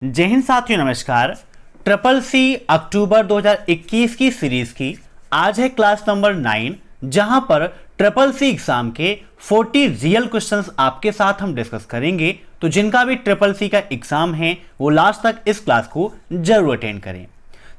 जय हिंद साथियों, नमस्कार। ट्रिपल सी अक्टूबर 2021 की सीरीज की आज है क्लास नंबर 9, जहां पर ट्रिपल सी एग्जाम के 40 रियल क्वेश्चंस आपके साथ हम डिस्कस करेंगे। तो जिनका भी ट्रिपल सी का एग्जाम है वो लास्ट तक इस क्लास को जरूर अटेंड करें।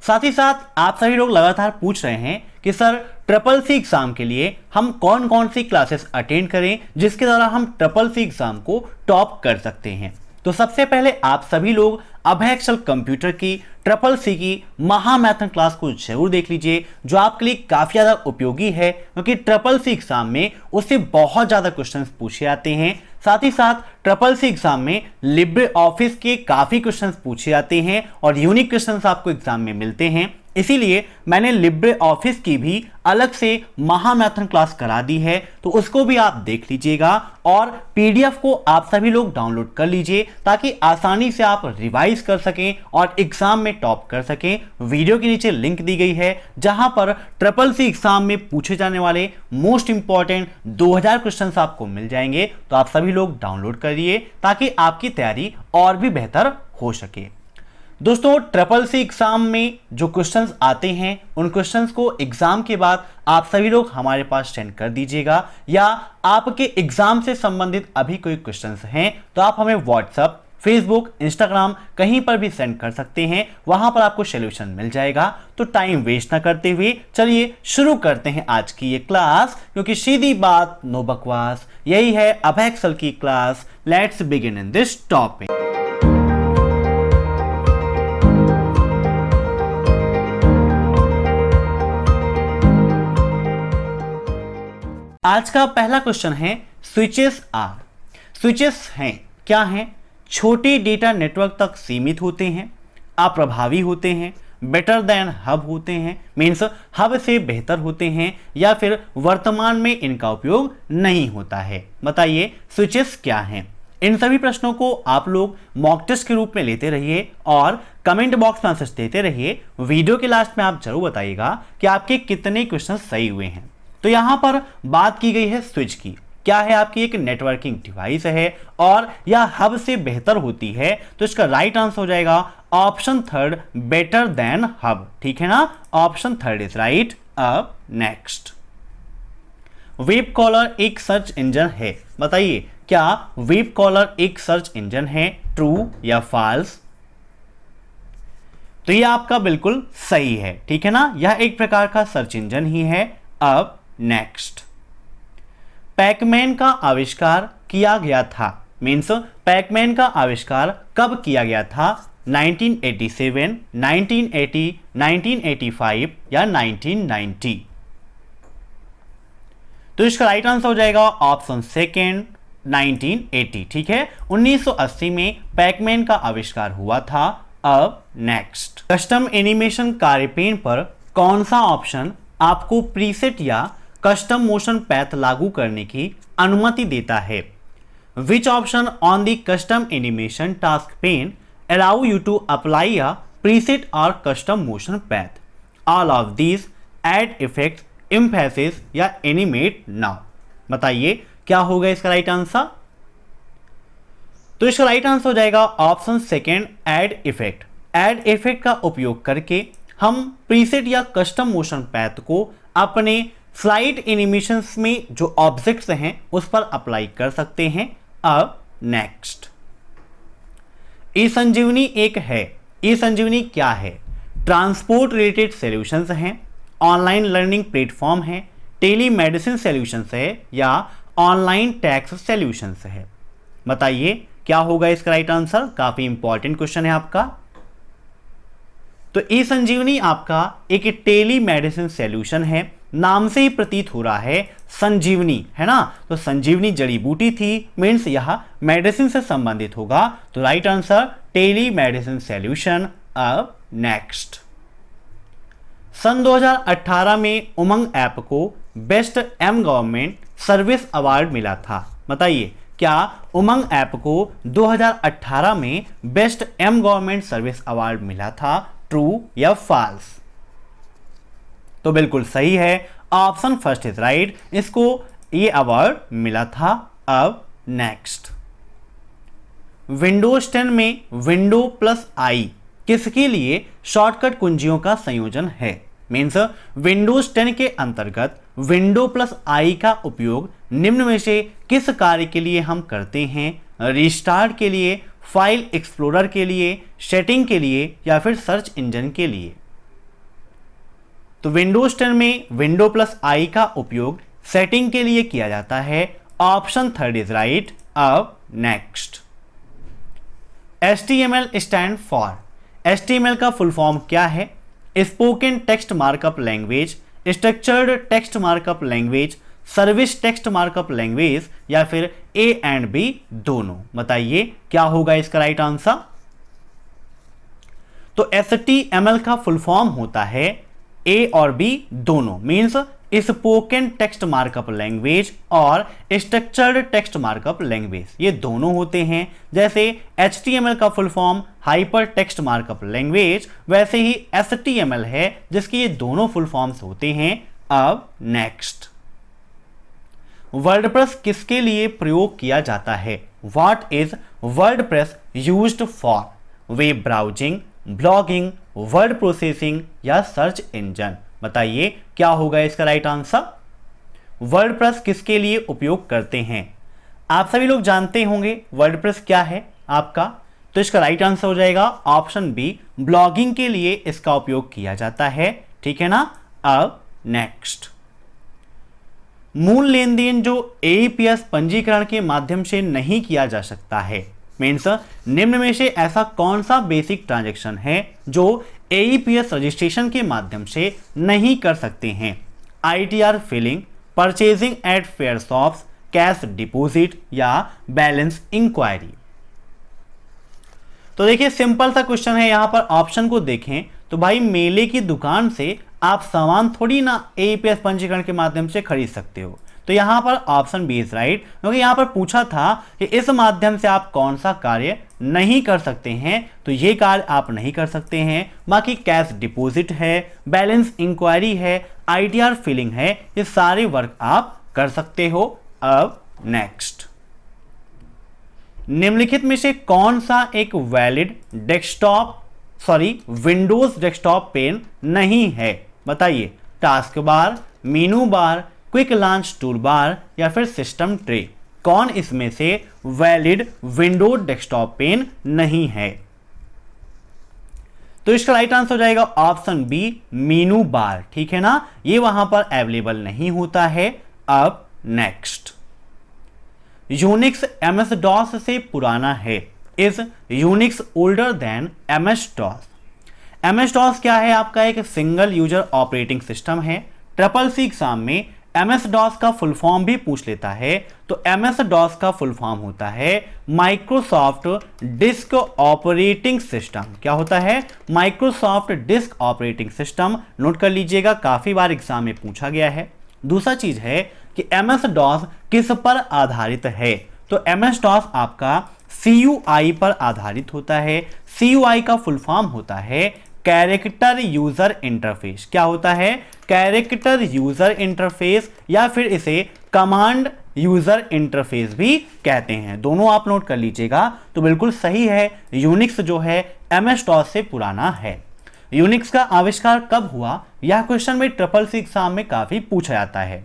साथ ही साथ आप सभी लोग लगातार पूछ रहे हैं कि सर ट्रिपल सी एग्जाम के लिए हम कौन कौन सी क्लासेस अटेंड करें जिसके द्वारा हम ट्रिपल सी एग्जाम को टॉप कर सकते हैं। तो सबसे पहले आप सभी लोग अभय एक्सेल कंप्यूटर की ट्रिपल सी की महामैथन क्लास को जरूर देख लीजिए, जो आपके लिए काफी ज्यादा उपयोगी है क्योंकि ट्रिपल सी एग्जाम में उससे बहुत ज्यादा क्वेश्चंस पूछे जाते हैं। साथ ही साथ ट्रिपल सी एग्जाम में लिब्रे ऑफिस के काफी क्वेश्चंस पूछे जाते हैं और यूनिक क्वेश्चंस आपको एग्जाम में मिलते हैं। इसीलिए मैंने लिब्रे ऑफिस की भी अलग से महामैथन क्लास करा दी है, तो उसको भी आप देख लीजिएगा और पीडीएफ को आप सभी लोग डाउनलोड कर लीजिए ताकि आसानी से आप रिवाइज कर सकें और एग्जाम में टॉप कर सकें। वीडियो के नीचे लिंक दी गई है जहां पर ट्रिपल सी एग्जाम में पूछे जाने वाले मोस्ट इंपॉर्टेंट 2000 क्वेश्चंस आपको मिल जाएंगे। तो आप सभी लोग डाउनलोड करिए ताकि आपकी तैयारी और भी बेहतर हो सके। दोस्तों, ट्रिपल सी एग्जाम में जो क्वेश्चंस आते हैं उन क्वेश्चंस को एग्जाम के बाद आप सभी लोग हमारे पास सेंड कर दीजिएगा, या आपके एग्जाम से संबंधित अभी कोई क्वेश्चंस हैं तो आप हमें व्हाट्सएप, फेसबुक, इंस्टाग्राम कहीं पर भी सेंड कर सकते हैं, वहां पर आपको सोल्यूशन मिल जाएगा। तो टाइम वेस्ट ना करते हुए चलिए शुरू करते हैं आज की ये क्लास, क्योंकि सीधी बात नो बकवास, यही है अभय एक्सेल की class. Let's begin in this topic. आज का पहला क्वेश्चन है स्विचेस आर। स्विचेस हैं क्या हैं? छोटे डेटा नेटवर्क तक सीमित होते हैं, अप्रभावी होते हैं, बेटर देन हब होते हैं, मीन्स हब से बेहतर होते हैं, या फिर वर्तमान में इनका उपयोग नहीं होता है। बताइए स्विचेस क्या हैं? इन सभी प्रश्नों को आप लोग मॉक टेस्ट के रूप में लेते रहिए और कमेंट बॉक्स में आंसर देते रहिए। वीडियो के लास्ट में आप जरूर बताइएगा कि आपके कितने क्वेश्चन सही हुए हैं। तो यहां पर बात की गई है स्विच की। क्या है? आपकी एक नेटवर्किंग डिवाइस है और यह हब से बेहतर होती है। तो इसका राइट आंसर हो जाएगा option third, better than hub. ठीक है ना? Option third is right. अब नेक्स्ट, वेब कॉलर एक सर्च इंजन है। बताइए क्या वेब कॉलर एक सर्च इंजन है? ट्रू या फॉल्स? तो यह आपका बिल्कुल सही है। ठीक है ना? यह एक प्रकार का सर्च इंजन ही है। अब नेक्स्ट, पैकमैन का आविष्कार किया गया था। मीन्स पैकमैन का आविष्कार कब किया गया था? 1987, 1980, 1985 या 1990? तो इसका राइट आंसर हो जाएगा ऑप्शन सेकेंड, 1980। ठीक है, 1980 में पैकमैन का आविष्कार हुआ था। अब नेक्स्ट, कस्टम एनिमेशन कार्यपेन पर कौन सा ऑप्शन आपको प्रीसेट या कस्टम मोशन पैथ लागू करने की अनुमति देता है? Which option on the custom animation task pane allow you to apply a preset और custom motion path? All of these, add effect, emphasis या एनिमेट नाउ? बताइए क्या होगा इसका राइट आंसर? तो इसका राइट आंसर हो जाएगा option second, ad effect. Ad effect का उपयोग करके हम प्रीसेट या कस्टम मोशन पैथ को अपने स्लाइड एनिमेशंस में जो ऑब्जेक्ट्स हैं उस पर अप्लाई कर सकते हैं। अब नेक्स्ट, ई संजीवनी एक है। ई संजीवनी क्या है? ट्रांसपोर्ट रिलेटेड सॉल्यूशंस हैं, ऑनलाइन लर्निंग प्लेटफॉर्म है, टेली मेडिसिन सॉल्यूशंस है, या ऑनलाइन टैक्स सॉल्यूशंस है? बताइए क्या होगा इसका राइट आंसर? काफी इंपॉर्टेंट क्वेश्चन है आपका। तो ई संजीवनी आपका एक टेली मेडिसिन सॉल्यूशन है। नाम से ही प्रतीत हो रहा है संजीवनी, है ना? तो संजीवनी जड़ी बूटी थी, मीन्स यह मेडिसिन से संबंधित होगा। तो right answer telemedicine solution. अब नेक्स्ट, सन 2018 में उमंग ऐप को best m government service award मिला था। बताइए क्या उमंग ऐप को 2018 में best m government service award मिला था? ट्रू या फॉल्स? तो बिल्कुल सही है, ऑप्शन फर्स्ट इज राइट। इसको ये अवार्ड मिला था। अब नेक्स्ट, विंडोज 10 में विंडो प्लस आई किसके लिए शॉर्टकट कुंजियों का संयोजन है? मीन्स विंडोज 10 के अंतर्गत विंडो प्लस आई का उपयोग निम्न में से किस कार्य के लिए हम करते हैं? रिस्टार्ट के लिए, फाइल एक्सप्लोरर के लिए, सेटिंग के लिए या फिर सर्च इंजन के लिए? तो विंडोज 10 में विंडो प्लस आई का उपयोग सेटिंग के लिए किया जाता है। Option third is right. अब next, HTML stand for, HTML का फुल फॉर्म क्या है? Spoken text markup language, structured text markup language, service text markup language या फिर A एंड B दोनों? बताइए क्या होगा इसका राइट आंसर। तो HTML का फुल फॉर्म होता है A और B दोनों, means spoken text markup language और स्ट्रक्चर्ड टेक्स्ट मार्कअप लैंग्वेज, ये दोनों होते हैं। जैसे HTML का full form hyper text markup language, वैसे ही HTML है जिसके ये दोनों फुल फॉर्म्स होते हैं। अब नेक्स्ट, वर्डप्रेस किसके लिए प्रयोग किया जाता है? What is WordPress used for? Web browsing, blogging, word processing या सर्च इंजन? बताइए क्या होगा इसका राइट आंसर। वर्डप्रेस किसके लिए उपयोग करते हैं? आप सभी लोग जानते होंगे वर्डप्रेस क्या है आपका, तो इसका राइट आंसर हो जाएगा ऑप्शन बी, ब्लॉगिंग के लिए इसका उपयोग किया जाता है। ठीक है ना। अब नेक्स्ट, मूल लेन देन जो AEPS पंजीकरण के माध्यम से नहीं किया जा सकता है, मीन्स निम्न में से ऐसा कौन सा बेसिक ट्रांजैक्शन है जो AEPS रजिस्ट्रेशन के माध्यम से नहीं कर सकते हैं? ITR filing, purchasing at fair shops, cash deposit या बैलेंस इंक्वायरी? तो देखिए सिंपल सा क्वेश्चन है, यहां पर ऑप्शन को देखें तो भाई मेले की दुकान से आप सामान थोड़ी ना AEPS पंजीकरण के माध्यम से खरीद सकते हो। तो यहां पर ऑप्शन बी इज राइट, क्योंकि यहां पर पूछा था कि इस माध्यम से आप कौन सा कार्य नहीं कर सकते हैं, तो ये कार्य आप नहीं कर सकते हैं। बाकी कैश डिपॉजिट है, बैलेंस इंक्वायरी है, ITR फिलिंग है, ये सारे वर्क आप कर सकते हो। अब नेक्स्ट, निम्नलिखित में से कौन सा एक वैलिड विंडोज डेस्कटॉप पेन नहीं है? बताइए, टास्क बार, मेनू बार, क्विक लॉन्च टूल बार या फिर सिस्टम ट्रे? कौन इसमें से वैलिड विंडोज डेस्कटॉप पेन नहीं है? तो इसका राइट आंसर हो जाएगा ऑप्शन बी, मेनू बार। ठीक है ना, ये वहां पर अवेलेबल नहीं होता है। अब नेक्स्ट, यूनिक्स MS DOS से पुराना है। Is Unix older than MS DOS? MS DOS क्या है? आपका एक सिंगल यूजर ऑपरेटिंग सिस्टम है। CCC एग्जाम में MS DOS का फुल फॉर्म भी पूछ लेता है, तो MS DOS का फुल फॉर्म होता है माइक्रोसॉफ्ट डिस्क ऑपरेटिंग सिस्टम। क्या होता है? Microsoft disk operating system. Note कर लीजिएगा, काफी बार एग्जाम में पूछा गया है। दूसरा चीज है कि MS DOS किस पर आधारित है? तो MS DOS आपका CUI पर आधारित होता है। CUI का फुल फॉर्म होता है कैरेक्टर यूजर इंटरफेस। क्या होता है? कैरेक्टर यूजर इंटरफेस या फिर इसे कमांड यूजर इंटरफेस भी कहते हैं। दोनों आप नोट कर लीजिएगा। तो बिल्कुल सही है, यूनिक्स जो है MS DOS से पुराना है। यूनिक्स का आविष्कार कब हुआ? यह क्वेश्चन में CCC एग्जाम में काफी पूछा जाता है।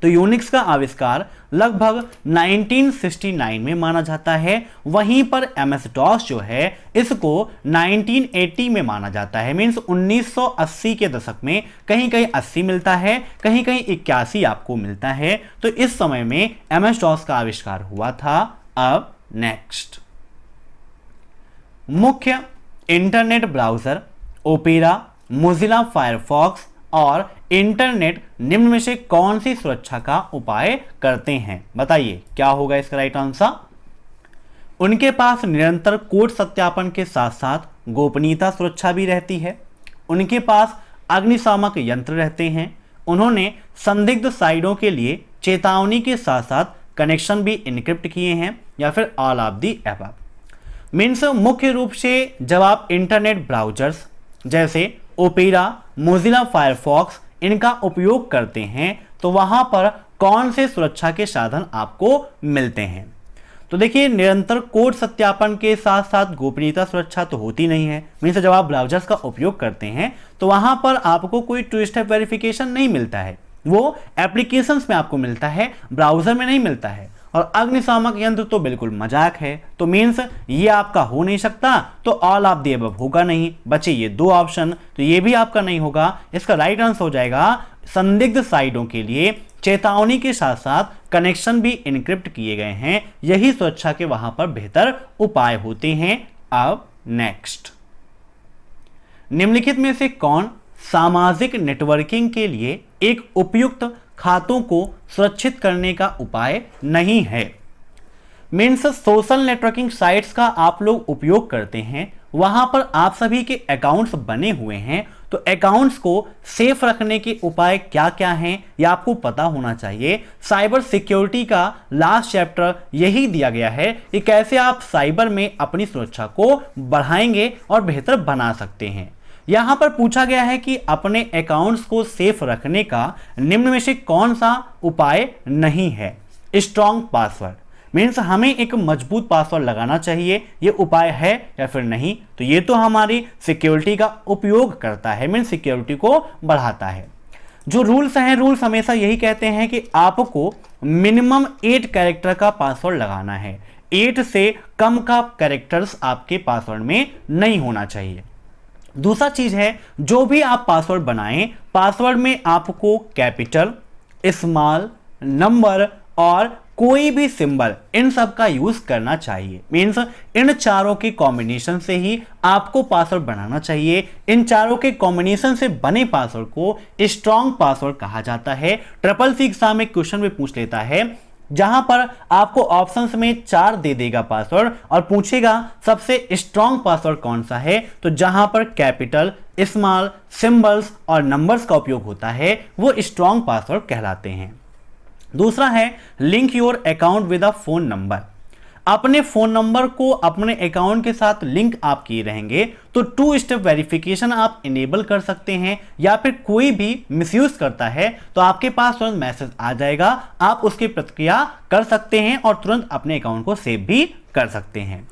तो यूनिक्स का आविष्कार लगभग 1969 में माना जाता है। वहीं पर MS DOS जो है इसको 1980 में माना जाता है। मींस 1980 के दशक में, कहीं कहीं 80 मिलता है, कहीं कहीं 81 आपको मिलता है। तो इस समय में MS DOS का आविष्कार हुआ था। अब नेक्स्ट, मुख्य internet browser opera, Mozilla Firefox और इंटरनेट निम्न में से कौन सी सुरक्षा का उपाय करते हैं? बताइए क्या होगा इसका राइट आंसर। उनके पास निरंतर कोड सत्यापन के साथ साथ गोपनीयता सुरक्षा भी रहती है। उनके पास अग्निशामक यंत्र रहते हैं। उन्होंने संदिग्ध साइटों के लिए चेतावनी के साथ साथ कनेक्शन भी इनक्रिप्ट किए हैं या फिर all of the above. Means मुख्य रूप से जब आप इंटरनेट ब्राउजर्स जैसे ओपेरा, मोजिला फायरफॉक्स इनका उपयोग करते हैं तो वहां पर कौन से सुरक्षा के साधन आपको मिलते हैं? तो देखिए निरंतर कोड सत्यापन के साथ साथ गोपनीयता सुरक्षा तो होती नहीं है। मीन्स जब आप ब्राउजर्स का उपयोग करते हैं तो वहां पर आपको कोई टू स्टेप वेरिफिकेशन नहीं मिलता है, वो एप्लीकेशंस में आपको मिलता है, ब्राउजर में नहीं मिलता है। और अग्निशामक यंत्र तो बिल्कुल मजाक है, तो मीन्स ये आपका हो नहीं सकता, तो ऑल ऑफ द अबव होगा नहीं। बचे ये दो ऑप्शन, तो ये भी आपका नहीं होगा। इसका राइट आंसर हो जाएगा संदिग्ध साइटों के लिए चेतावनी के साथ साथ कनेक्शन भी इनक्रिप्ट किए गए हैं, यही सुरक्षा के वहां पर बेहतर उपाय होते हैं। अब नेक्स्ट, निम्नलिखित में से कौन सामाजिक नेटवर्किंग के लिए एक उपयुक्त खातों को सुरक्षित करने का उपाय नहीं है? मीन्स सोशल नेटवर्किंग साइट्स का आप लोग उपयोग करते हैं, वहां पर आप सभी के अकाउंट्स बने हुए हैं, तो अकाउंट्स को सेफ रखने के उपाय क्या क्या हैं यह आपको पता होना चाहिए। साइबर सिक्योरिटी का लास्ट चैप्टर यही दिया गया है कि कैसे आप साइबर में अपनी सुरक्षा को बढ़ाएंगे और बेहतर बना सकते हैं। यहां पर पूछा गया है कि अपने अकाउंट्स को सेफ रखने का निम्न में से कौन सा उपाय नहीं है? स्ट्रॉन्ग पासवर्ड, मीन्स हमें एक मजबूत पासवर्ड लगाना चाहिए, ये उपाय है या फिर नहीं? तो ये तो हमारी सिक्योरिटी का उपयोग करता है, मीन्स सिक्योरिटी को बढ़ाता है। जो रूल्स हैं, रूल्स हमेशा यही कहते हैं कि आपको मिनिमम 8 कैरेक्टर का पासवर्ड लगाना है, 8 से कम का कैरेक्टर्स आपके पासवर्ड में नहीं होना चाहिए। दूसरा चीज है, जो भी आप पासवर्ड बनाएं, पासवर्ड में आपको कैपिटल, स्मॉल, नंबर और कोई भी सिंबल, इन सब का यूज करना चाहिए। मीन्स इन चारों के कॉम्बिनेशन से ही आपको पासवर्ड बनाना चाहिए। इन चारों के कॉम्बिनेशन से बने पासवर्ड को स्ट्रॉन्ग पासवर्ड कहा जाता है। ट्रिपल सी एग्जाम में क्वेश्चन में पूछ लेता है, जहां पर आपको ऑप्शंस में 4 दे देगा पासवर्ड और पूछेगा सबसे स्ट्रॉन्ग पासवर्ड कौन सा है, तो जहां पर कैपिटल, स्मॉल, सिंबल्स और नंबर्स का उपयोग होता है वो स्ट्रॉन्ग पासवर्ड कहलाते हैं। दूसरा है link your account with a phone number. अपने फोन नंबर को अपने अकाउंट के साथ लिंक आप किए रहेंगे तो 2 स्टेप वेरिफिकेशन आप इनेबल कर सकते हैं, या फिर कोई भी मिसयूज करता है तो आपके पास तुरंत मैसेज आ जाएगा, आप उसकी प्रतिक्रिया कर सकते हैं और तुरंत अपने अकाउंट को सेव भी कर सकते हैं।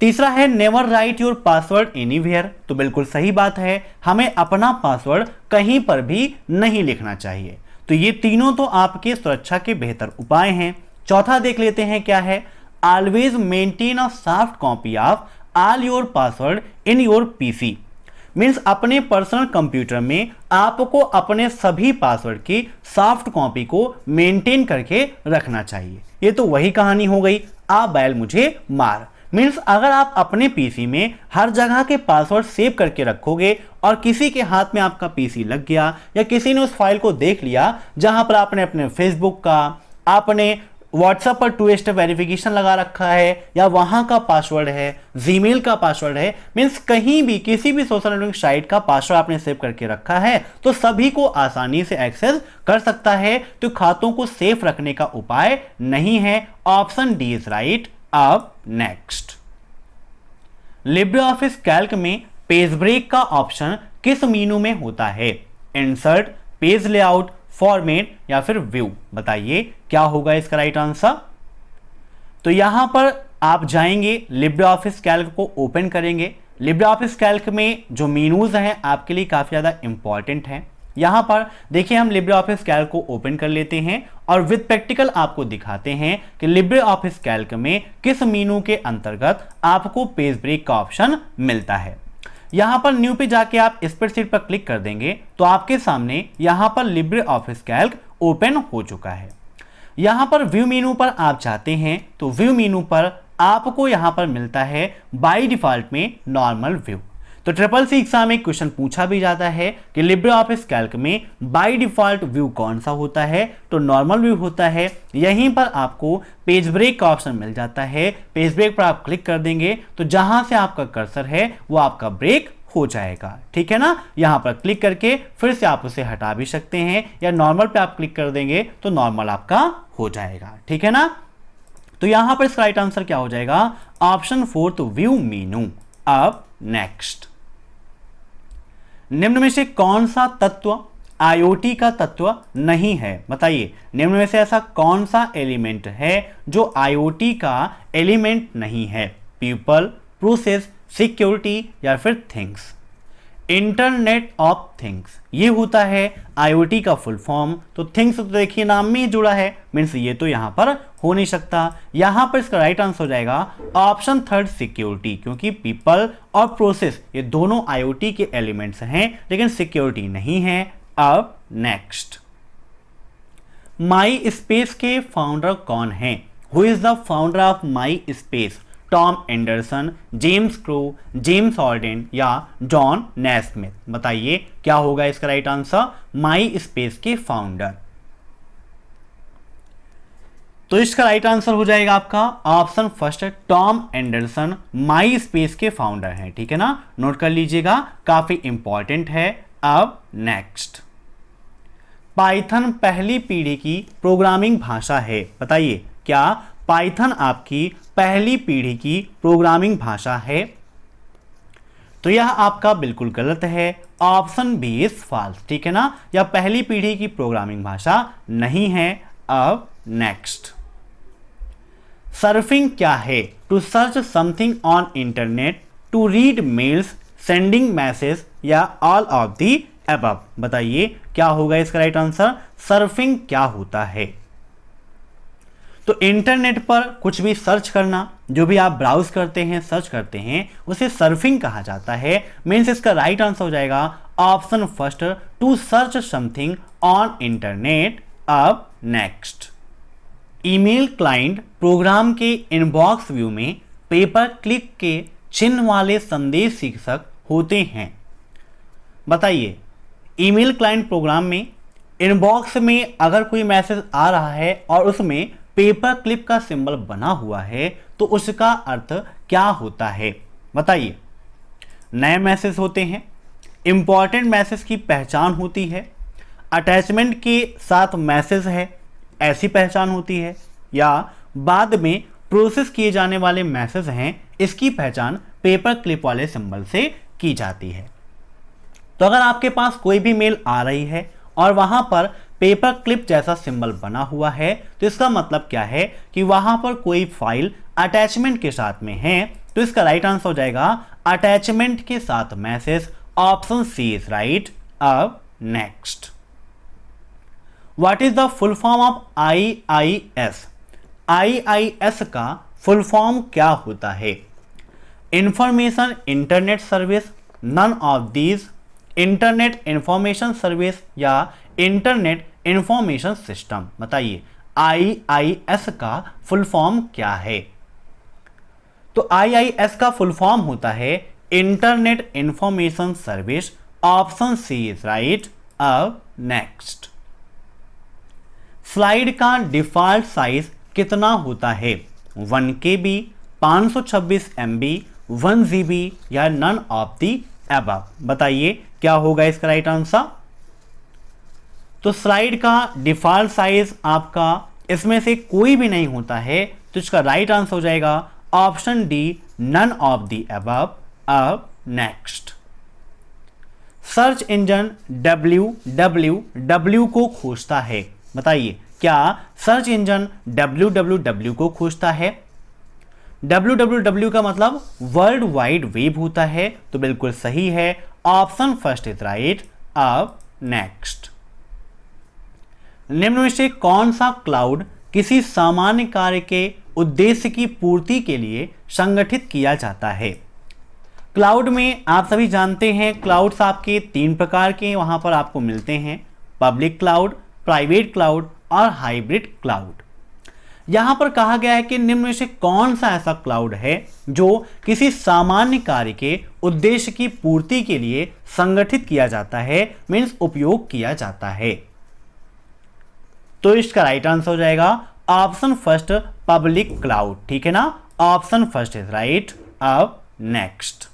तीसरा है never write your password anywhere. तो बिल्कुल सही बात है, हमें अपना पासवर्ड कहीं पर भी नहीं लिखना चाहिए। तो ये तीनों तो आपके सुरक्षा के बेहतर उपाय हैं। चौथा देख लेते हैं क्या है, always maintain a soft copy of all your password in your PC. Means अपने पर्सनल कंप्यूटर में आपको अपने सभी पासवर्ड की सॉफ्ट कॉपी को मेंटेन करके रखना चाहिए। ये तो वही कहानी हो गई, आ बैल मुझे मार। मीन्स अगर आप अपने पीसी में हर जगह के पासवर्ड सेव करके रखोगे और किसी के हाथ में आपका पीसी लग गया या किसी ने उस फाइल को देख लिया जहां पर आपने अपने फेसबुक का, आपने व्हाट्सएप पर 2 स्टेप वेरिफिकेशन लगा रखा है या वहां का पासवर्ड है, जीमेल का पासवर्ड है, मीन्स कहीं भी किसी भी सोशल नेटवर्किंग साइट का पासवर्ड आपने सेव करके रखा है तो सभी को आसानी से एक्सेस कर सकता है। तो खातों को सेफ रखने का उपाय नहीं है। Option D is right. अब नेक्स्ट, लिब्रे ऑफिस कैल्क में पेज ब्रेक का ऑप्शन किस मेनू में होता है? इंसर्ट, पेज लेआउट, फॉर्मेट या फिर व्यू? बताइए क्या होगा इसका राइट आंसर। तो यहां पर आप जाएंगे, लिब्रे ऑफिस कैल्क को ओपन करेंगे। लिब्रे ऑफिस कैल्क में जो मेनूज हैं आपके लिए काफी ज्यादा इंपॉर्टेंट हैं। यहां पर देखिए हम लिब्रे ऑफिस कैल्क को ओपन कर लेते हैं और विद प्रैक्टिकल आपको दिखाते हैं कि लिब्रे ऑफिस कैल्क में किस मेनू के अंतर्गत आपको पेज ब्रेक का ऑप्शन मिलता है। यहां पर न्यू पे जाके आप स्प्रेडशीट पर क्लिक कर देंगे तो आपके सामने यहां पर लिब्रे ऑफिस कैल्क ओपन हो चुका है। यहां पर व्यू मेनू पर आप चाहते हैं तो व्यू मेनू पर आपको यहां पर मिलता है बाय डिफॉल्ट में नॉर्मल व्यू। तो ट्रिपल सी एग्जाम में क्वेश्चन पूछा भी जाता है कि लिब्रे ऑफिस कैल्क में बाय डिफॉल्ट व्यू कौन सा होता है, तो नॉर्मल व्यू होता है। यहीं पर आपको पेज ब्रेक का ऑप्शन मिल जाता है। पेज ब्रेक पर आप क्लिक कर देंगे तो जहां से आपका कर्सर है वो आपका ब्रेक हो जाएगा, ठीक है ना। यहां पर क्लिक करके फिर से आप उसे हटा भी सकते हैं या नॉर्मल पे आप क्लिक कर देंगे तो नॉर्मल आपका हो जाएगा, ठीक है ना। तो यहां पर इसका राइट आंसर क्या हो जाएगा? ऑप्शन 4 व्यू मेनू। अब नेक्स्ट, निम्न में से कौन सा तत्व आईओटी का तत्व नहीं है? बताइए निम्न में से ऐसा कौन सा एलिमेंट है जो आईओटी का एलिमेंट नहीं है? पीपल, प्रोसेस, सिक्योरिटी या फिर थिंग्स? इंटरनेट ऑफ थिंग्स ये होता है आईओटी का फुल फॉर्म। तो थिंग्स तो देखिए नाम में ही जुड़ा है, मीन्स ये तो यहां पर हो नहीं सकता। यहां पर इसका राइट आंसर हो जाएगा ऑप्शन थर्ड, सिक्योरिटी, क्योंकि पीपल और प्रोसेस ये दोनों आईओटी के एलिमेंट्स हैं लेकिन सिक्योरिटी नहीं है। अब नेक्स्ट, माई स्पेस के फाउंडर कौन है? Who is the founder of MySpace? Tom Anderson, James Crow, James Holden या जॉन नैस्मिथ? बताइए क्या होगा इसका राइट आंसर? माई स्पेस के फाउंडर। तो इसका राइट आंसर हो जाएगा आपका option first, Tom Anderson MySpace के फाउंडर हैं। ठीक है ना, नोट कर लीजिएगा, काफी इंपॉर्टेंट है। अब नेक्स्ट, पाइथन पहली पीढ़ी की प्रोग्रामिंग भाषा है। बताइए क्या पाइथन आपकी पहली पीढ़ी की प्रोग्रामिंग भाषा है? तो यह आपका बिल्कुल गलत है, ऑप्शन बी इज फॉल्स। ठीक है ना, यह पहली पीढ़ी की प्रोग्रामिंग भाषा नहीं है। अब नेक्स्ट, सर्फिंग क्या है? To search something on internet, to read mails, sending message या ऑल ऑफ दी अबव? बताइए क्या होगा इसका राइट आंसर? सर्फिंग क्या होता है? तो इंटरनेट पर कुछ भी सर्च करना, जो भी आप ब्राउज करते हैं, सर्च करते हैं, उसे सर्फिंग कहा जाता है। मीन्स इसका राइट आंसर हो जाएगा option first, to search something on internet. अब नेक्स्ट, ईमेल क्लाइंट प्रोग्राम के इनबॉक्स व्यू में पेपर क्लिक के चिन्ह वाले संदेश शीर्षक होते हैं। बताइए ईमेल क्लाइंट प्रोग्राम में इनबॉक्स में अगर कोई मैसेज आ रहा है और उसमें पेपर क्लिप का सिंबल बना हुआ है तो उसका अर्थ क्या होता है? बताइए, नए मैसेज होते हैं, इंपॉर्टेंट मैसेज की पहचान होती है, अटैचमेंट के साथ मैसेज है ऐसी पहचान होती है, या बाद में प्रोसेस किए जाने वाले मैसेज हैं इसकी पहचान पेपर क्लिप वाले सिंबल से की जाती है। तो अगर आपके पास कोई भी मेल आ रही है और वहां पर पेपर क्लिप जैसा सिंबल बना हुआ है तो इसका मतलब क्या है कि वहां पर कोई फाइल अटैचमेंट के साथ में है। तो इसका राइट आंसर हो जाएगा अटैचमेंट के साथ message, option C is right. अब next, what is the full form of IIS? IIS का फुल फॉर्म क्या होता है? Information internet service, none of these, internet information service या इंटरनेट इंफॉर्मेशन सिस्टम? बताइए आईआईएस का फुल फॉर्म क्या है? तो आईआईएस का फुल फॉर्म होता है internet information service, option C is right. अब नेक्स्ट, स्लाइड का डिफॉल्ट साइज कितना होता है? 1 KB, 526 MB, 1 GB या नन ऑफ दी अबव? बताइए क्या होगा इसका राइट आंसर? तो स्लाइड का डिफॉल्ट साइज आपका इसमें से कोई भी नहीं होता है, तो इसका राइट आंसर हो जाएगा option D, none of the above. अब नेक्स्ट, सर्च इंजन www को खोजता है। बताइए क्या सर्च इंजन www को खोजता है? www का मतलब वर्ल्ड वाइड वेब होता है, तो बिल्कुल सही है, ऑप्शन फर्स्ट इज राइट। अब नेक्स्ट, निम्न में से कौन सा क्लाउड किसी सामान्य कार्य के उद्देश्य की पूर्ति के लिए संगठित किया जाता है? क्लाउड में आप सभी जानते हैं क्लाउड्स आपके 3 प्रकार के वहां पर आपको मिलते हैं, पब्लिक क्लाउड, प्राइवेट क्लाउड और हाइब्रिड क्लाउड। यहां पर कहा गया है कि निम्न में से कौन सा ऐसा क्लाउड है जो किसी सामान्य कार्य के उद्देश्य की पूर्ति के लिए संगठित किया जाता है, मीन्स उपयोग किया जाता है। तो इसका राइट आंसर हो जाएगा ऑप्शन फर्स्ट, पब्लिक क्लाउड। ठीक है ना, ऑप्शन फर्स्ट इज राइट। अब नेक्स्ट,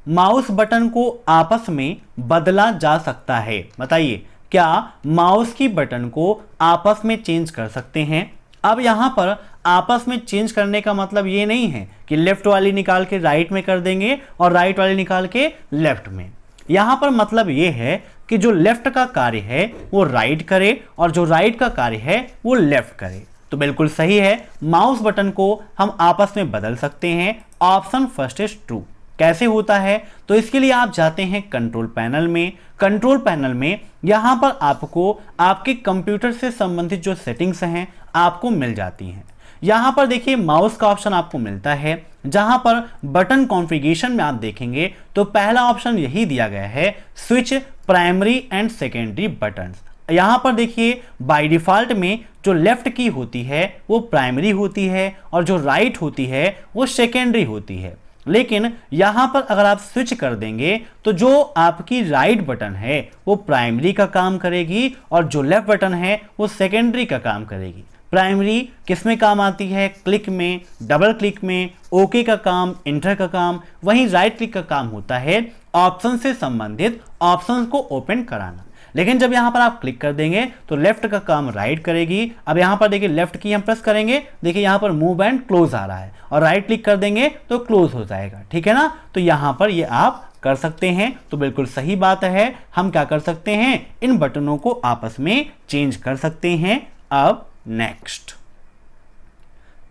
माउस बटन को आपस में बदला जा सकता है। बताइए क्या माउस की बटन को आपस में चेंज कर सकते हैं? अब यहां पर आपस में चेंज करने का मतलब ये नहीं है कि लेफ्ट वाली निकाल के राइट में कर देंगे और राइट वाली निकाल के लेफ्ट में। यहां पर मतलब ये है कि जो लेफ्ट का कार्य है वो राइट करे और जो राइट का कार्य है वो लेफ्ट करे। तो बिल्कुल सही है, माउस बटन को हम आपस में बदल सकते हैं। Option first is true. कैसे होता है? तो इसके लिए आप जाते हैं कंट्रोल पैनल में। कंट्रोल पैनल में यहां पर आपको आपके कंप्यूटर से संबंधित जो सेटिंग्स हैं आपको मिल जाती हैं। यहां पर देखिए माउस का ऑप्शन आपको मिलता है, जहां पर बटन कॉन्फ़िगरेशन में आप देखेंगे तो पहला ऑप्शन यही दिया गया है, switch primary and secondary buttons. यहां पर देखिए बाय डिफॉल्ट में जो लेफ्ट की होती है वो प्राइमरी होती है और जो राइट होती है वो सेकेंडरी होती है। लेकिन यहां पर अगर आप स्विच कर देंगे तो जो आपकी राइट बटन है वो प्राइमरी का काम करेगी और जो लेफ्ट बटन है वो सेकेंडरी का काम करेगी। प्राइमरी किस में काम आती है? क्लिक में, डबल क्लिक में, ओके का काम, इंटर का काम। वहीं राइट क्लिक का काम होता है ऑप्शन से संबंधित ऑप्शंस को ओपन कराना। लेकिन जब यहां पर आप क्लिक कर देंगे तो लेफ्ट का काम राइट करेगी। अब यहां पर देखिए लेफ्ट की हम प्रेस करेंगे, देखिए यहां पर मूव एंड क्लोज आ रहा है, और राइट क्लिक कर देंगे तो क्लोज हो जाएगा। ठीक है ना? तो यहां पर ये आप कर सकते हैं। तो बिल्कुल सही बात है, हम क्या कर सकते हैं, इन बटनों को आपस में चेंज कर सकते हैं। अब नेक्स्ट,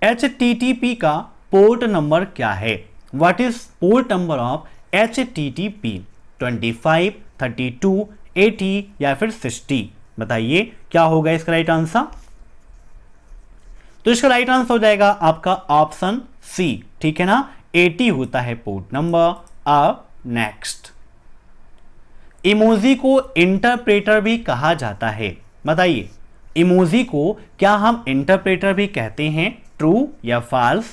HTTP का पोर्ट नंबर क्या है? What is port number of HTTP? 25, 32, 80 या फिर 60? बताइए क्या होगा इसका राइट आंसर? तो इसका राइट आंसर हो जाएगा आपका ऑप्शन सी। ठीक है ना? 80 होता है पोर्ट नंबर। अब नेक्स्ट, इमोजी को इंटरप्रेटर भी कहा जाता है। बताइए इमोजी को क्या हम इंटरप्रेटर भी कहते हैं? ट्रू या फॉल्स?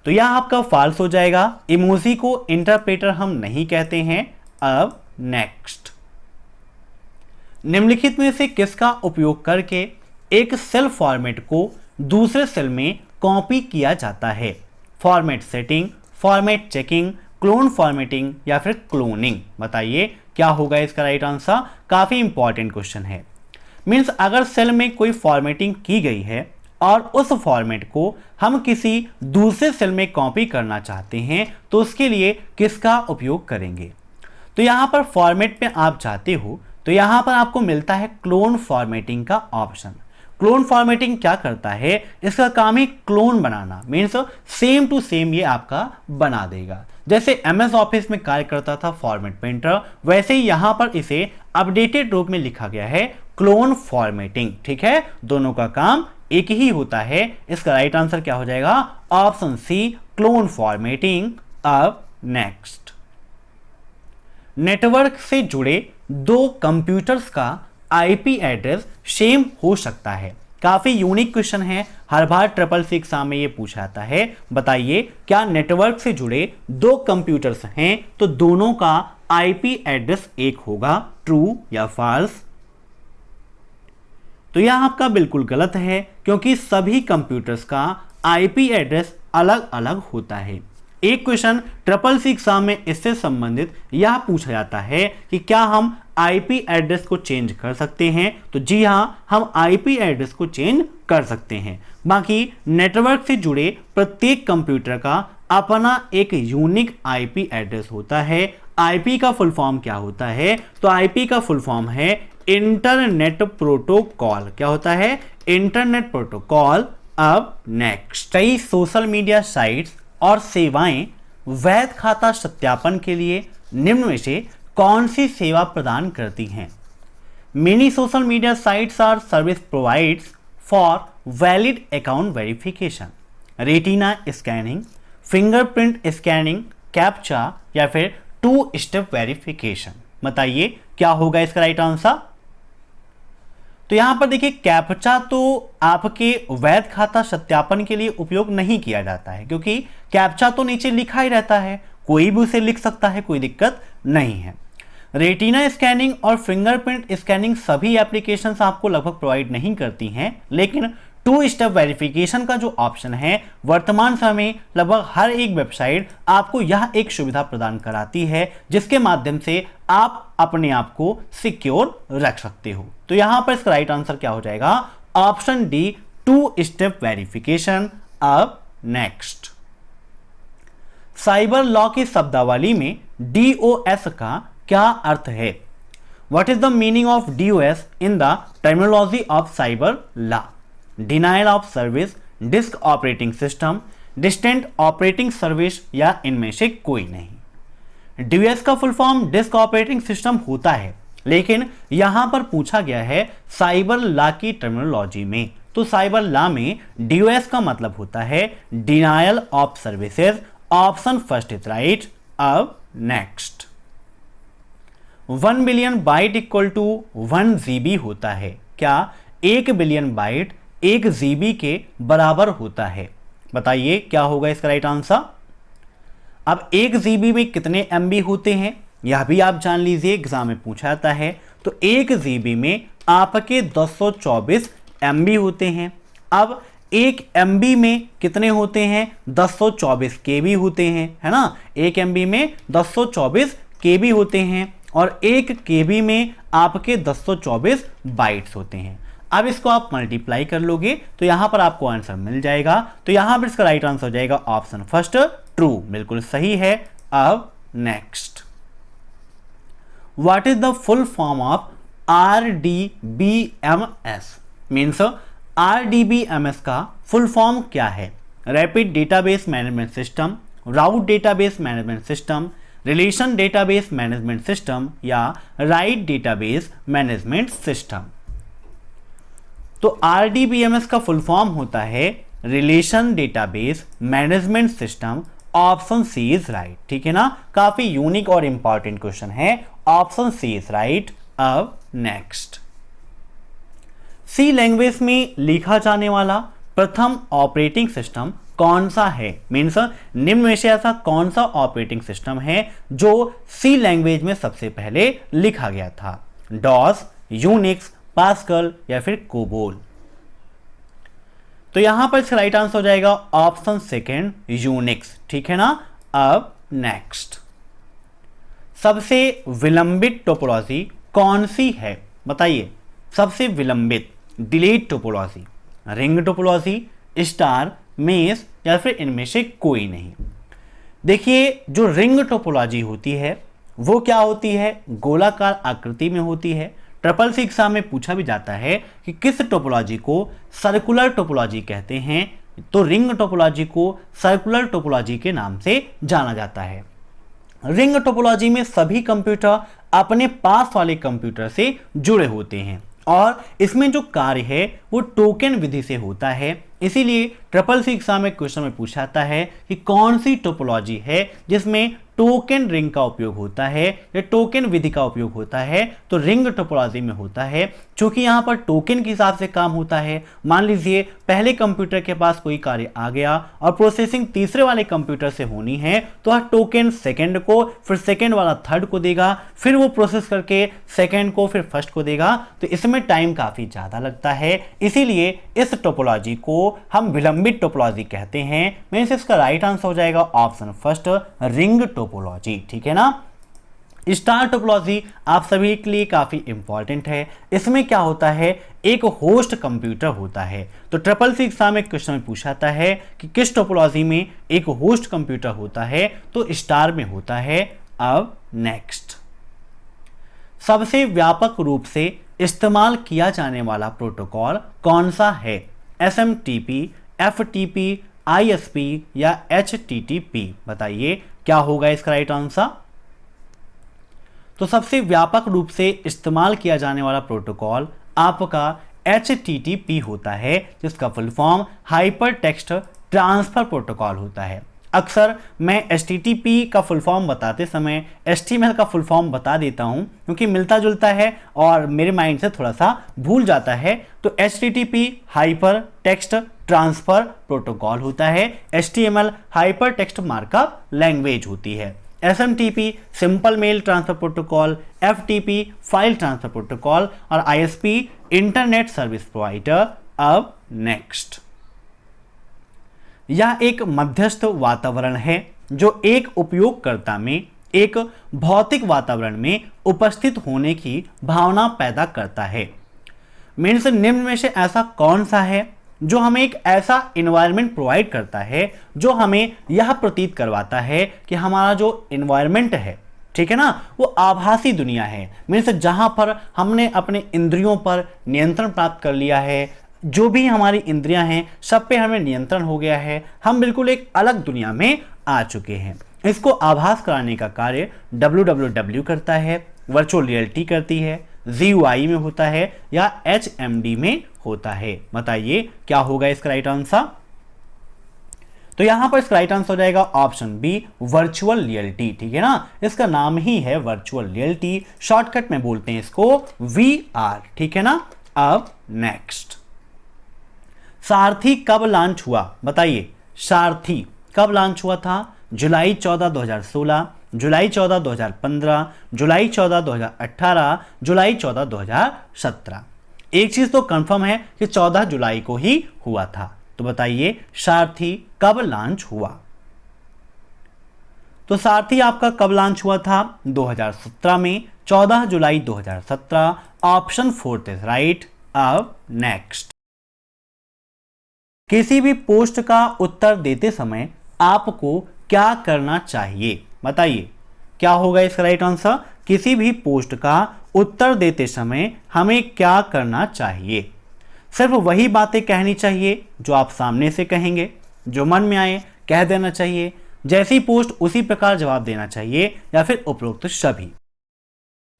तो यह आपका फॉल्स हो जाएगा, इमोजी को इंटरप्रेटर हम नहीं कहते हैं। अब नेक्स्ट, निम्नलिखित में से किसका उपयोग करके एक सेल फॉर्मेट को दूसरे सेल में कॉपी किया जाता है? Format setting, format checking, clone formatting या फिर क्लोनिंग? बताइए क्या होगा इसका राइट आंसर? काफी इंपॉर्टेंट क्वेश्चन है। मीन्स अगर सेल में कोई फॉर्मेटिंग की गई है और उस फॉर्मेट को हम किसी दूसरे सेल में कॉपी करना चाहते हैं तो उसके लिए किसका उपयोग करेंगे? तो यहां पर फॉर्मेट पे आप जाते हो तो यहां पर आपको मिलता है क्लोन फॉर्मेटिंग का ऑप्शन। क्लोन फॉर्मेटिंग क्या करता है? इसका काम है क्लोन बनाना, मीन्स सेम टू सेम ये आपका बना देगा। जैसे MS ऑफिस में कार्य करता था फॉर्मेट पेंटर, वैसे ही यहां पर इसे अपडेटेड रूप में लिखा गया है क्लोन फॉर्मेटिंग। ठीक है, दोनों का काम एक ही होता है। इसका राइट आंसर क्या हो जाएगा? Option C, clone formatting. अब नेक्स्ट, नेटवर्क से जुड़े दो कंप्यूटर्स का IP एड्रेस सेम हो सकता है। काफी यूनिक क्वेश्चन है, हर बार SSC एग्जाम में ये पूछा जाता है। बताइए क्या नेटवर्क से जुड़े दो कंप्यूटर्स हैं तो दोनों का IP एड्रेस एक होगा? ट्रू या फॉल्स? तो यह आपका बिल्कुल गलत है, क्योंकि सभी कंप्यूटर्स का IP एड्रेस अलग अलग होता है। एक क्वेश्चन SSC एग्जाम में इससे संबंधित यह पूछा जाता है कि क्या हम IP एड्रेस को चेंज कर सकते हैं? तो जी हाँ, हम IP एड्रेस को चेंज कर सकते हैं। बाकी नेटवर्क से जुड़े प्रत्येक कंप्यूटर का अपना एक यूनिक IP एड्रेस होता है। IP का फुल फॉर्म क्या होता है? तो IP का फुल फॉर्म है इंटरनेट प्रोटोकॉल। क्या होता है? Internet protocol. अब नेक्स्ट, कई सोशल मीडिया साइट्स और सेवाएं वैध खाता सत्यापन के लिए निम्न में से कौन सी सेवा प्रदान करती हैं? Many social media sites are service provides for valid account verification, retina scanning, fingerprint scanning, captcha या फिर 2 स्टेप वेरिफिकेशन? बताइए क्या होगा इसका राइट आंसर? तो यहां पर देखिए कैप्चा तो आपके वैध खाता सत्यापन के लिए उपयोग नहीं किया जाता है, क्योंकि कैप्चा तो नीचे लिखा ही रहता है, कोई भी उसे लिख सकता है, कोई दिक्कत नहीं है। रेटिना स्कैनिंग और फिंगरप्रिंट स्कैनिंग सभी एप्लीकेशंस आपको लगभग प्रोवाइड नहीं करती हैं, लेकिन 2 स्टेप वेरिफिकेशन का जो ऑप्शन है वर्तमान समय में लगभग हर एक वेबसाइट आपको यह एक सुविधा प्रदान कराती है, जिसके माध्यम से आप अपने आप को सिक्योर रख सकते हो। तो यहां पर इसका राइट आंसर क्या हो जाएगा? Option D, 2 step verification. अब नेक्स्ट, साइबर लॉ की शब्दावली में DOS का क्या अर्थ है? What is the meaning of DOS in the terminology of cyber law? Denial of service, disk operating system, distant operating service या इनमें से कोई नहीं। DOS का full form disk operating system होता है, लेकिन यहां पर पूछा गया है साइबर लॉ की टर्मिनोलॉजी में। तो साइबर लॉ में DOS का मतलब होता है denial of services. Option first is right. अब next, 1 billion byte equal to 1 GB होता है। क्या 1 बिलियन बाइट 1 GB के बराबर होता है? बताइए क्या होगा इसका राइट आंसर। अब 1 GB में कितने MB होते हैं यह भी आप जान लीजिए, एग्जाम में पूछा जाता है। तो 1 GB में आपके 224 MB होते हैं। अब 1 MB में कितने होते हैं? 224 KB होते हैं, है ना। 1 MB में 224 KB होते हैं और 1 KB में आपके 224 बाइट्स होते हैं। अब इसको आप मल्टीप्लाई कर लोगे तो यहां पर आपको आंसर मिल जाएगा। तो यहां पर इसका राइट आंसर हो जाएगा ऑप्शन फर्स्ट ट्रू, बिल्कुल सही है। अब next, what is the full form of RDBMS? Means RDBMS का फुल फॉर्म क्या है? Rapid database management system, route database management system, relation database management system या राइट डेटाबेस मैनेजमेंट सिस्टम। तो RDBMS का फुल फॉर्म होता है relation database management system. Option C is right, ठीक है ना। काफी यूनिक और इंपॉर्टेंट क्वेश्चन है। Option C is right. अब नेक्स्ट, सी लैंग्वेज में लिखा जाने वाला प्रथम ऑपरेटिंग सिस्टम कौन सा है? मीन्स निम्न में से ऐसा कौन सा ऑपरेटिंग सिस्टम है जो सी लैंग्वेज में सबसे पहले लिखा गया था? डॉस, यूनिक्स, पास्कल या फिर कोबोल? तो यहां पर इसका राइट आंसर हो जाएगा ऑप्शन सेकेंड यूनिक्स, ठीक है ना। अब नेक्स्ट, सबसे विलंबित टोपोलॉजी कौन सी है? बताइए, सबसे विलंबित delayed topology, ring topology, star, mess या फिर इनमें से कोई नहीं? देखिए, जो रिंग टोपोलॉजी होती है वो क्या होती है? गोलाकार आकृति में होती है। ट्रिपल सी एग्जाम में पूछा भी जाता है कि किस टोपोलॉजी को सर्कुलर टोपोलॉजी कहते हैं। तो रिंग टोपोलॉजी को सर्कुलर टोपोलॉजी के नाम से जाना जाता है। रिंग टोपोलॉजी में सभी कंप्यूटर अपने पास वाले कंप्यूटर से जुड़े होते हैं और इसमें जो कार्य है वो टोकन विधि से होता है। इसीलिए ट्रिपल सी एग्जाम में क्वेश्चन में पूछा जाता है कि कौन सी टोपोलॉजी है जिसमें टोकन रिंग का उपयोग होता है या टोकन विधि का उपयोग होता है। तो रिंग टोपोलॉजी में होता है। क्योंकि यहाँ पर टोकन के हिसाब से काम होता है। मान लीजिए पहले कंप्यूटर के पास कोई कार्य आ गया और प्रोसेसिंग तीसरे वाले कंप्यूटर से होनी है, तो वह टोकन सेकंड को, फिर सेकंड वाला थर्ड को देगा, फिर वो प्रोसेस करके सेकंड को, फिर फर्स्ट को देगा। तो इसमें टाइम काफी ज्यादा लगता है। इसीलिए इस टोपोलॉजी को हम विलंबित टोपोलॉजी कहते हैं। मींस इसका राइट आंसर हो जाएगा ऑप्शन फर्स्ट रिंग टोपोलॉजी, ठीक है ना। स्टार टोपोलॉजी आप सभी के लिए काफी इंपॉर्टेंट है। इसमें क्या होता है? एक होस्ट कंप्यूटर होता है। तो ट्रिपल सी एग्जाम में क्वेश्चन में पूछा जाता है कि किस टोपोलॉजी में एक होस्ट कंप्यूटर होता है? तो स्टार में होता है। अब नेक्स्ट, सबसे व्यापक रूप से इस्तेमाल किया जाने वाला प्रोटोकॉल कौन सा है? SMTP, FTP, ISP या HTTP? बताइए क्या होगा इसका राइट आंसर। तो सबसे व्यापक रूप से इस्तेमाल किया जाने वाला प्रोटोकॉल आपका HTTP होता है, जिसका full form hyper text transfer protocol होता है। अक्सर मैं HTTP का फुल फॉर्म बताते समय HTML का फुल फॉर्म बता देता हूं, क्योंकि मिलता जुलता है और मेरे माइंड से थोड़ा सा भूल जाता है। तो HTTP hyper text transfer protocol होता है। HTML hyper text markup language होती है। SMTP simple mail transfer protocol, FTP file transfer protocol और ISP इंटरनेट सर्विस प्रोवाइडर। अब नेक्स्ट, यह एक मध्यस्थ वातावरण है जो एक उपयोगकर्ता में एक भौतिक वातावरण में उपस्थित होने की भावना पैदा करता है। मीन्स निम्न में से ऐसा कौन सा है जो हमें एक ऐसा इन्वायरमेंट प्रोवाइड करता है जो हमें यह प्रतीत करवाता है कि हमारा जो इन्वायरमेंट है, ठीक है ना, वो आभासी दुनिया है। मीन्स जहां पर हमने अपने इंद्रियों पर नियंत्रण प्राप्त कर लिया है, जो भी हमारी इंद्रियां हैं सब पे हमें नियंत्रण हो गया है, हम बिल्कुल एक अलग दुनिया में आ चुके हैं। इसको आभास कराने का कार्य WWW करता है, वर्चुअल रियलिटी करती है, GUI में होता है या HMD में होता है। बताइए क्या होगा इसका राइट आंसर? तो यहां पर इसका राइट आंसर हो जाएगा ऑप्शन बी, वर्चुअल रियलिटी। ठीक है ना, इसका नाम ही है वर्चुअल रियलिटी, शॉर्टकट में बोलते हैं इसको VR। ठीक है ना। अब नेक्स्ट, सारथी कब लॉन्च हुआ? बताइए सारथी कब लॉन्च हुआ था? जुलाई 14, 2016, जुलाई 14, 2015, जुलाई 14, 2018, जुलाई 14, 2017। एक चीज तो कंफर्म है कि 14 जुलाई को ही हुआ था। तो बताइए सारथी कब लॉन्च हुआ? तो सारथी आपका कब लॉन्च हुआ था? 2017 में, 14 जुलाई 2017। Option 4 is right. अब नेक्स्ट, किसी भी पोस्ट का उत्तर देते समय आपको क्या करना चाहिए? बताइए क्या होगा इसका राइट आंसर? किसी भी पोस्ट का उत्तर देते समय हमें क्या करना चाहिए? सिर्फ वही बातें कहनी चाहिए जो आप सामने से कहेंगे, जो मन में आए कह देना चाहिए, जैसी पोस्ट उसी प्रकार जवाब देना चाहिए, या फिर उपरोक्त सभी।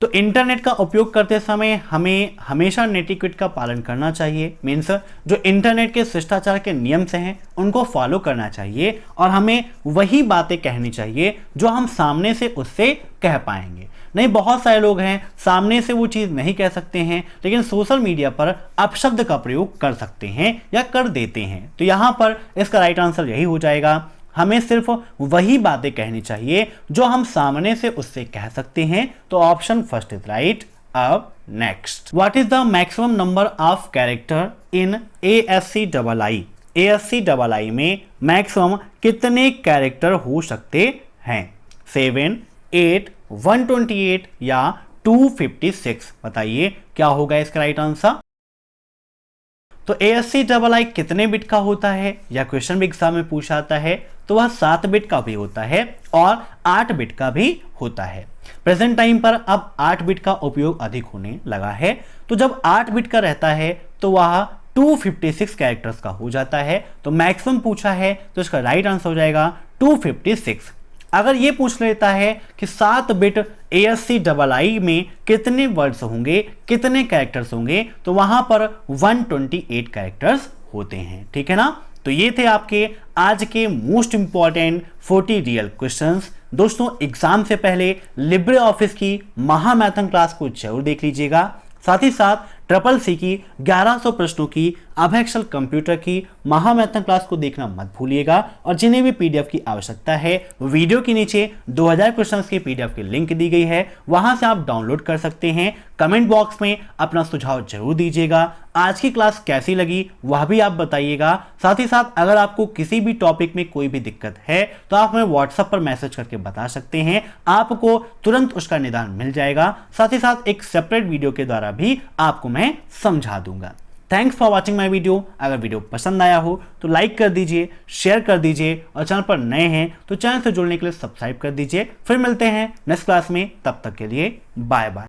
तो इंटरनेट का उपयोग करते समय हमें हमेशा नेटिक्वेट का पालन करना चाहिए। मीन्स जो इंटरनेट के शिष्टाचार के नियम से हैं उनको फॉलो करना चाहिए, और हमें वही बातें कहनी चाहिए जो हम सामने से उससे कह पाएंगे। नहीं, बहुत सारे लोग हैं सामने से वो चीज़ नहीं कह सकते हैं, लेकिन सोशल मीडिया पर अपशब्द का प्रयोग कर सकते हैं या कर देते हैं। तो यहाँ पर इसका राइट आंसर यही हो जाएगा, हमें सिर्फ वही बातें कहनी चाहिए जो हम सामने से उससे कह सकते हैं। तो ऑप्शन फर्स्ट इज राइट। अब next, what is the maximum number of character in ASCII? ASCII में मैक्सिमम कितने कैरेक्टर हो सकते हैं? 7, 8, 128 या 256? बताइए क्या होगा इसका राइट आंसर? तो ASCII कितने बिट का होता है, या क्वेश्चन भी एग्जाम में पूछा आता है, तो वह 7 बिट का भी होता है और 8 बिट का भी होता है। प्रेजेंट टाइम पर अब 8 बिट का उपयोग अधिक होने लगा है। तो जब 8 बिट का रहता है तो वह 256 कैरेक्टर्स का हो जाता है। तो मैक्सिमम पूछा है तो इसका राइट आंसर हो जाएगा 256। अगर ये पूछ लेता है कि 7 बिट ASCII में कितने वर्ड्स होंगे, कितने कैरेक्टर्स होंगे, तो वहां पर 128 कैरेक्टर्स होते हैं। ठीक है ना। तो ये थे आपके आज के मोस्ट इंपॉर्टेंट 40 रियल क्वेश्चंस। दोस्तों एग्जाम से पहले लिब्रे ऑफिस की महामैथन क्लास को जरूर देख लीजिएगा। साथ ही साथ CCC की 1100 प्रश्नों की अब एक्सेल कंप्यूटर की महामैथन क्लास को देखना मत भूलिएगा। और जिन्हें भी PDF की आवश्यकता है, वीडियो के नीचे 2000 क्वेश्चंस की PDF की लिंक दी गई है, वहां से आप डाउनलोड कर सकते हैं। कमेंट बॉक्स में अपना सुझाव जरूर दीजिएगा। आज की क्लास कैसी लगी वह भी आप बताइएगा। साथ ही साथ अगर आपको किसी भी टॉपिक में कोई भी दिक्कत है तो आप हमें WhatsApp पर मैसेज करके बता सकते हैं, आपको तुरंत उसका निदान मिल जाएगा। साथ ही साथ एक सेपरेट वीडियो के द्वारा भी आपको मैं समझा दूंगा। Thanks for watching my video. अगर वीडियो पसंद आया हो तो लाइक कर दीजिए, शेयर कर दीजिए, और चैनल पर नए हैं तो चैनल से जुड़ने के लिए सब्सक्राइब कर दीजिए। फिर मिलते हैं नेक्स्ट क्लास में, तब तक के लिए बाय बाय।